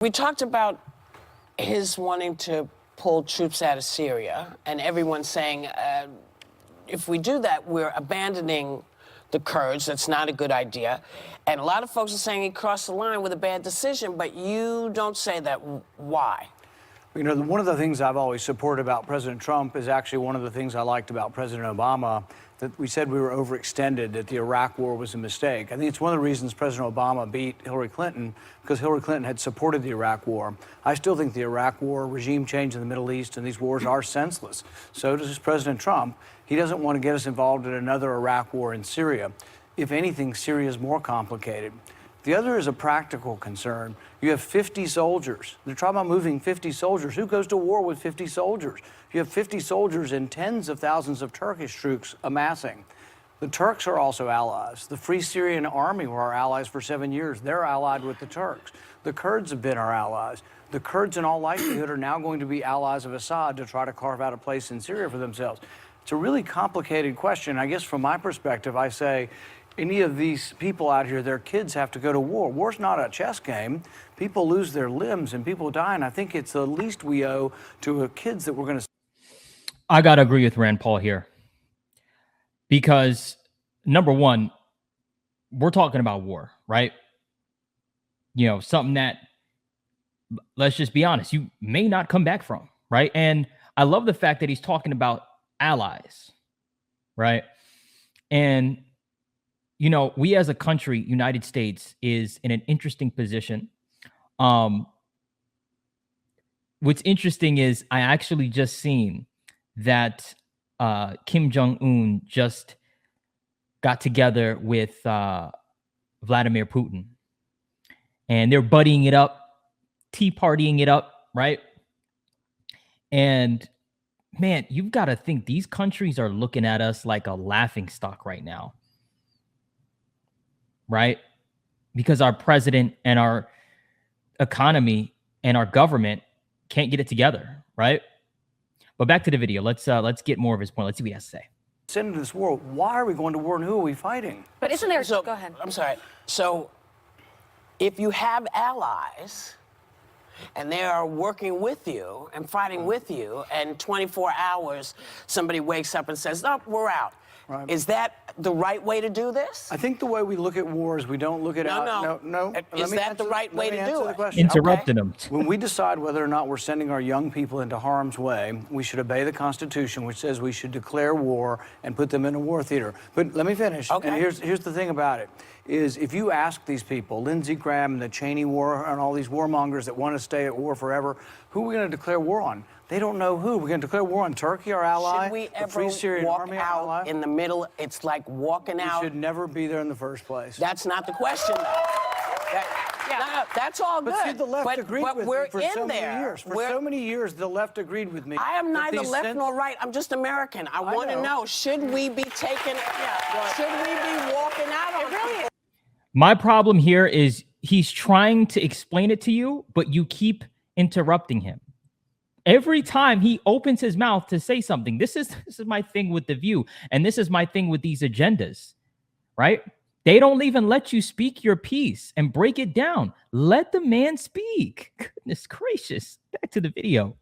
We talked about his wanting to pull troops out of Syria, and everyone's saying, if we do that, we're abandoning the Kurds. That's not a good idea. And a lot of folks are saying he crossed the line with a bad decision, but you don't say that. Why? You know, one of the things I've always supported about President Trump is actually one of the things I liked about President Obama, that we said we were overextended, that the Iraq war was a mistake. I think it's one of the reasons President Obama beat Hillary Clinton, because Hillary Clinton had supported the Iraq war. I still think the Iraq war, regime change in the Middle East, and these wars are senseless. So does President Trump. He doesn't want to get us involved in another Iraq war in Syria. If anything, Syria is more complicated. The other is a practical concern. You have 50 soldiers. They're talking about moving 50 soldiers. Who goes to war with 50 soldiers? You have 50 soldiers and tens of thousands of Turkish troops amassing. The Turks are also allies. The Free Syrian Army were our allies for 7 years. They're allied with the Turks. The Kurds have been our allies. The Kurds, in all likelihood, are now going to be allies of Assad to try to carve out a place in Syria for themselves. It's a really complicated question. I guess from my perspective, I say, any of these people out here, their kids have to go to war. War's not a chess game. People lose their limbs and people die, and I think it's the least we owe to kids that we're going to... I got to agree with Rand Paul here. Because, number one, we're talking about war, right? You know, something that, let's just be honest, you may not come back from, right? And I love the fact that he's talking about allies, right? And you know, we as a country, United States, is in an interesting position. What's interesting is I actually just seen that Kim Jong-un just got together with Vladimir Putin. And they're buddying it up, tea partying it up, right? And man, you've got to think these countries are looking at us like a laughingstock right now. Right? Because our president and our economy and our government can't get it together, right? But back to the video. Let's get more of his point. Let's see what he has to say. Into this war, why are we going to war and who are we fighting? But isn't there... So, go ahead. I'm sorry. So if you have allies and they are working with you and fighting with you, and 24 hours somebody wakes up and says, "Oh, we're out." Right. Is that the right way to do this? I think the way we look at wars, we don't look at... No. Is that the right way to do it? Interrupted him. When we decide whether or not we're sending our young people into harm's way, we should obey the Constitution, which says we should declare war and put them in a war theater. But let me finish. Okay. And here's the thing about it, is if you ask these people, Lindsey Graham and the Cheney war and all these warmongers that want to stay at war forever, who are we going to declare war on? They don't know who. We're going to declare war on Turkey, our ally. Should we the ever Free Syrian walk Army, out ally? in the middle? It's like walking out. We should never be there in the first place. That's not the question, though. No, that's all good. But see, the left agreed with me for so many years. For so many years, the left agreed with me. I am neither left nor right. I'm just American. I want to know, should we be taking... should we be walking out on... Really? My problem here is he's trying to explain it to you, but you keep interrupting him. Every time he opens his mouth to say something, this is my thing with The View, and this is my thing with these agendas, right? They don't even let you speak your piece and break it down. Let the man speak. Goodness gracious. Back to the video.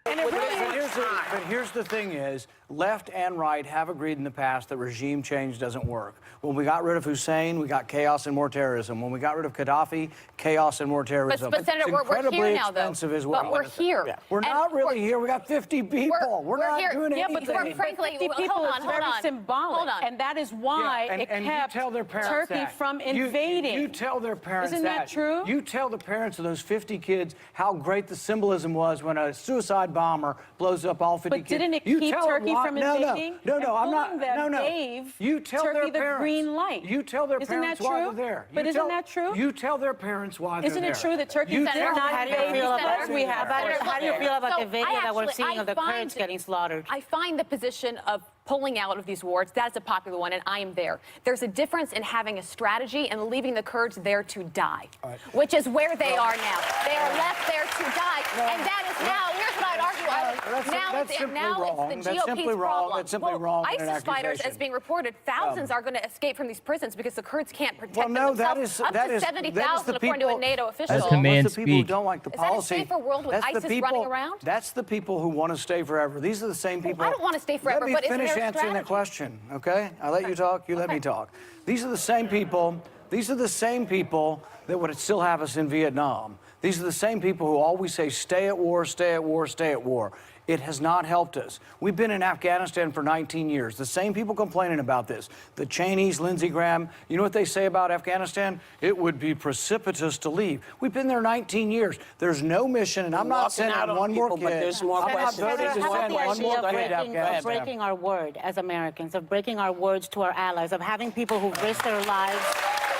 But here's the thing is, left and right have agreed in the past that regime change doesn't work. When we got rid of Hussein, we got chaos and more terrorism. When we got rid of Gaddafi, chaos and more terrorism. But Senator, we're here now, though. But we're here. Yeah. We're not really here. We got 50 people. We're not doing anything. Yeah, but frankly, 50 people hold on, is very symbolic. Hold on. And that is why it kept Turkey from invading. You tell their parents Isn't that true? You tell the parents of those 50 kids how great the symbolism was when a suicide bomber blows up all 50 kids. But didn't it keep Turkey from invading? No, I'm not. Gave you tell Turkey their parents. The green light. You tell their parents why they're there. But isn't that true? You tell their parents why they're there. Isn't it true that Turkey did not invade? How do you feel about the video that we're seeing of the Kurds getting slaughtered? I find the position of pulling out of these wars, that's a popular one, and I am there. There's a difference in having a strategy and leaving the Kurds there to die, which is where they are now. They are left there to die, and that is now, here's what I'd argue. that's simply wrong. It's the That's GOP's simply wrong. problem. That's simply wrong. ISIS fighters, as being reported, thousands are going to escape from these prisons because the Kurds can't protect themselves. Up to 70,000, according to a NATO official. As command That's the people who speak. don't like the Is that a policy. safer world with That's the ISIS people, running around? That's the people who want to stay forever. These are the same people. I don't want to stay forever, but let me isn't finish there a answering that strategy? question, okay? I let you talk, you let me talk. These are the same people. These are the same people that would still have us in Vietnam. These are the same people who always say, stay at war, stay at war, stay at war. It has not helped us. We've been in Afghanistan for 19 years. The same people complaining about this. The Cheneys, Lindsey Graham, you know what they say about Afghanistan? It would be precipitous to leave. We've been there 19 years. There's no mission, and I'm not sending one more kid. But there's more I'm not voting to send one more kid to Afghanistan. Breaking our word as Americans, of breaking our words to our allies, of having people who've risked their lives,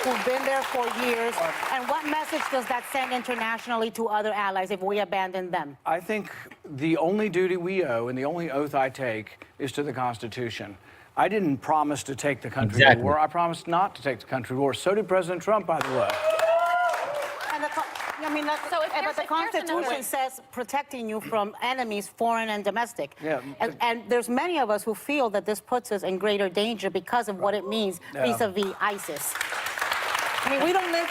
who've been there for years. And what message does that send internationally to other allies if we abandon them? I think the only duty we owe and the only oath I take is to the Constitution. I didn't promise to take the country to war. I promised not to take the country to war. So did President Trump, by the way. And but the Constitution says protecting you from enemies, foreign and domestic. Yeah. And there's many of us who feel that this puts us in greater danger because of what it means vis-a-vis ISIS. I mean, we don't live,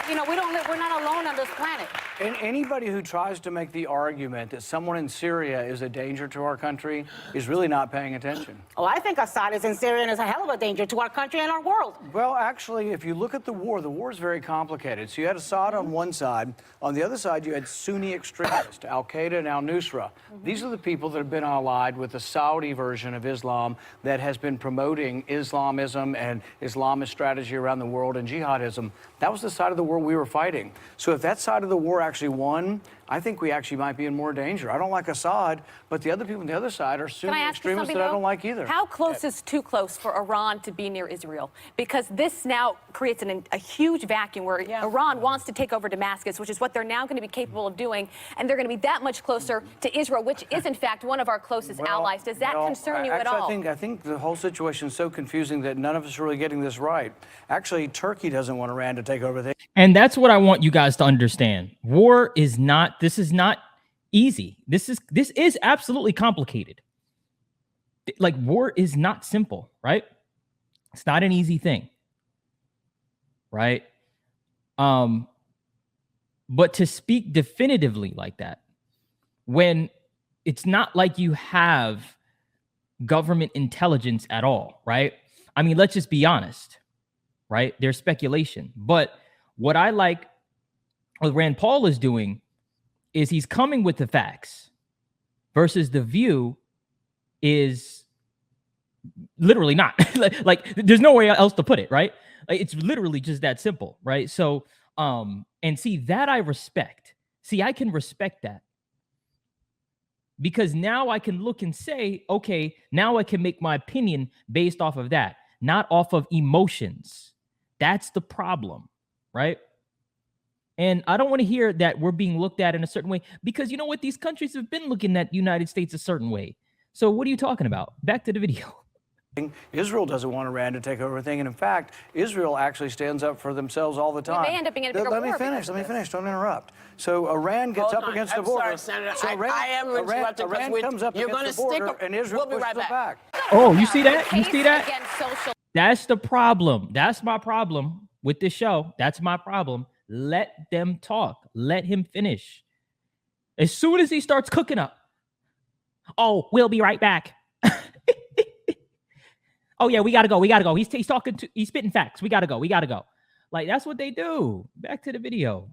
we're not alone on this planet. And anybody who tries to make the argument that someone in Syria is a danger to our country is really not paying attention. Oh, I think Assad is in Syria and is a hell of a danger to our country and our world. Well, actually, if you look at the war is very complicated. So you had Assad on one side. On the other side, you had Sunni extremists, Al-Qaeda and al-Nusra. These are the people that have been allied with the Saudi version of Islam that has been promoting Islamism and Islamist strategy around the world and jihadism. That was the side of the war we were fighting. So if that side of the war actually won, I think we actually might be in more danger. I don't like Assad, but the other people on the other side are Sunni extremists that I don't like either. How close is too close for Iran to be near Israel? Because this now creates a huge vacuum where Iran wants to take over Damascus, which is what they're now going to be capable of doing, and they're going to be that much closer to Israel, which is in fact one of our closest allies. Does that concern you at all? I think the whole situation is so confusing that none of us are really getting this right. Actually, Turkey doesn't want Iran to take over things. And that's what I want you guys to understand. This is not easy. This is absolutely complicated. Like, war is not simple, right? It's not an easy thing, right? But to speak definitively like that, when it's not like you have government intelligence at all, right? I mean, let's just be honest, right? There's speculation. But what I like what Rand Paul is doing is he's coming with the facts versus The View is literally not. like there's no way else to put it, right? Like, it's literally just that simple, right? So, and see, that I respect. See, I can respect that. Because now I can look and say, okay, now I can make my opinion based off of that, not off of emotions. That's the problem, right? And I don't want to hear that we're being looked at in a certain way, because you know what? These countries have been looking at the United States a certain way. So what are you talking about? Back to the video. Israel doesn't want Iran to take over everything. And in fact, Israel actually stands up for themselves all the time. We may end up being in a bigger war. Let me finish. Don't interrupt. So Iran gets up against the border. I'm sorry, Senator. So I am interrupting Iran comes up against the border, and Israel We'll be right pushes it back. Oh, you see that? You see that? Social. That's the problem. That's my problem with this show. That's my problem. Let them talk. Let him finish. As soon as he starts cooking up, oh, we'll be right back. Oh yeah, we gotta go. He's talking to. He's spitting facts. We gotta go. Like, that's what they do. Back to the video.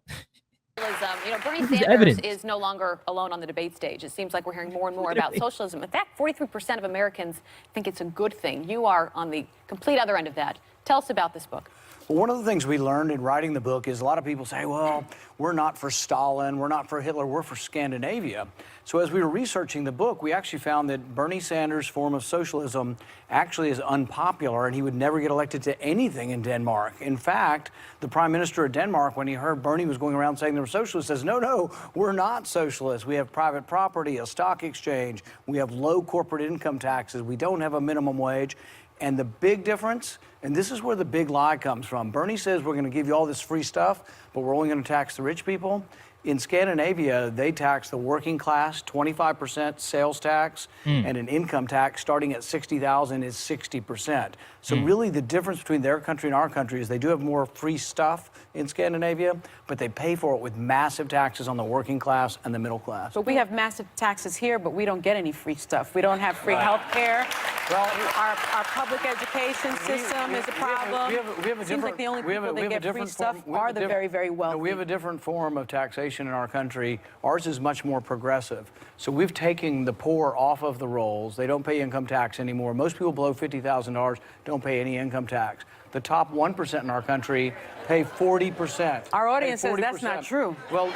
Bernie Sanders is no longer alone on the debate stage. It seems like we're hearing more and more about socialism. In fact, 43% of Americans think it's a good thing. You are on the complete other end of that. Tell us about this book. Well, one of the things we learned in writing the book is a lot of people say, well, we're not for Stalin, we're not for Hitler, we're for Scandinavia. So as we were researching the book, we actually found that Bernie Sanders' form of socialism actually is unpopular, and he would never get elected to anything in Denmark. In fact, the Prime Minister of Denmark, when he heard Bernie was going around saying they were socialists, says, no, we're not socialists. We have private property, a stock exchange, we have low corporate income taxes, we don't have a minimum wage. And the big difference, and this is where the big lie comes from. Bernie says we're going to give you all this free stuff, but we're only going to tax the rich people. In Scandinavia, they tax the working class 25% sales tax, and an income tax starting at 60,000 is 60%. So really the difference between their country and our country is they do have more free stuff in Scandinavia, but they pay for it with massive taxes on the working class and the middle class. But we have massive taxes here, but we don't get any free stuff. We don't have free health care. Well, our public education system is a problem. It seems like the only people that get free stuff are the very, very wealthy. No, we have a different form of taxation in our country. Ours is much more progressive. So we've taken the poor off of the rolls. They don't pay income tax anymore. Most people below $50,000 don't pay any income tax. The top 1% in our country pay 40%. Our audience says that's not true. Well,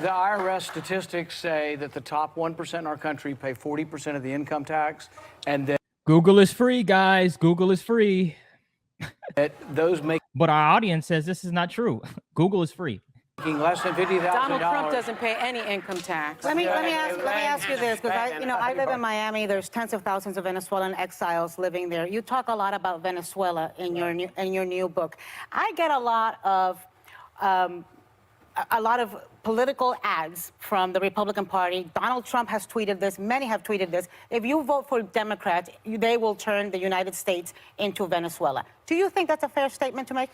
the IRS statistics say that the top 1% in our country pay 40% of the income tax, and that Google is free, guys. Google is free. those making But our audience says this is not true. Google is free. less than $50,000. Donald Trump doesn't pay any income tax. Let me ask you this, because I live in Miami. There's tens of thousands of Venezuelan exiles living there. You talk a lot about Venezuela in your new book. I get a lot of political ads from the Republican Party. Donald Trump has tweeted this. Many have tweeted this. If you vote for Democrats, they will turn the United States into Venezuela. Do you think that's a fair statement to make?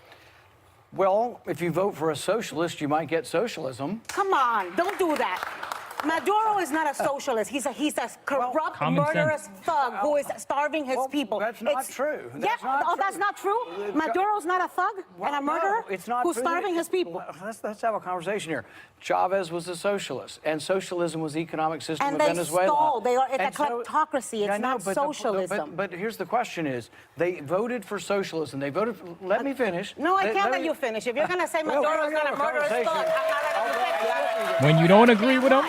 Well, if you vote for a socialist, you might get socialism. Come on, don't do that. Maduro is not a socialist. He's a corrupt, murderous thug who is starving his people. That's not true. That's not true? Maduro's not a thug and a murderer it's not who's true. starving his people. Let's have a conversation here. Chavez was a socialist, and socialism was the economic system And of they Venezuela. stole. It's a And so- kleptocracy. It's I know, not socialism. But here's the question is, they voted for socialism. They voted for, let me finish. No, I can't let you finish. If you're going to say Maduro's not a murderous thug, I'm not letting you finish. When you don't agree with them,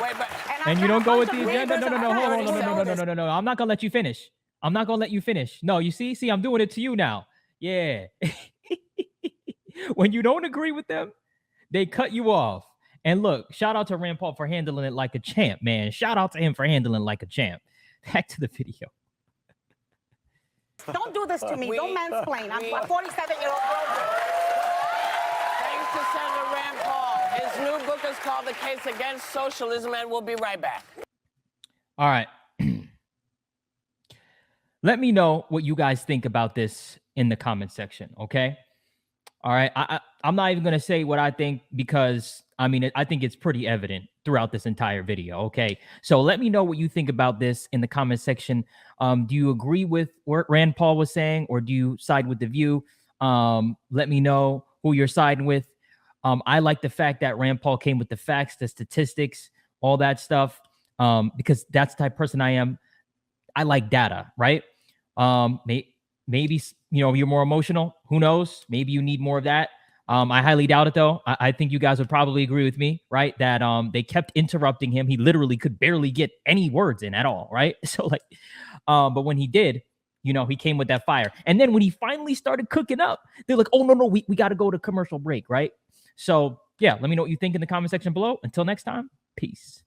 Wait, but and you don't go with the agenda, no, hold on, no. I'm not gonna let you finish. I'm not gonna let you finish. No, you see, I'm doing it to you now. Yeah. When you don't agree with them, they cut you off. And look, shout out to Rand Paul for handling it like a champ, man. Shout out to him for handling it like a champ. Back to the video. Don't do this to me. Don't mansplain. I'm a 47-year-old girl. thanks to Senator Rand Paul. His new book is called The Case Against Socialism, and we'll be right back. All right. Let me know what you guys think about this in the comment section, okay? All right. I'm not even going to say what I think because, I mean, I think it's pretty evident throughout this entire video, okay? So let me know what you think about this in the comment section. Do you agree with what Rand Paul was saying, or do you side with The View? Let me know who you're siding with. I like the fact that Rand Paul came with the facts, the statistics, all that stuff, because that's the type of person I am. I like data, right? Maybe you're more emotional. Who knows? Maybe you need more of that. I highly doubt it, though. I think you guys would probably agree with me, right? That they kept interrupting him. He literally could barely get any words in at all, right? So but when he did, he came with that fire. And then when he finally started cooking up, they're like, oh, no, we got to go to commercial break, right? So, yeah, let me know what you think in the comment section below. Until next time, peace.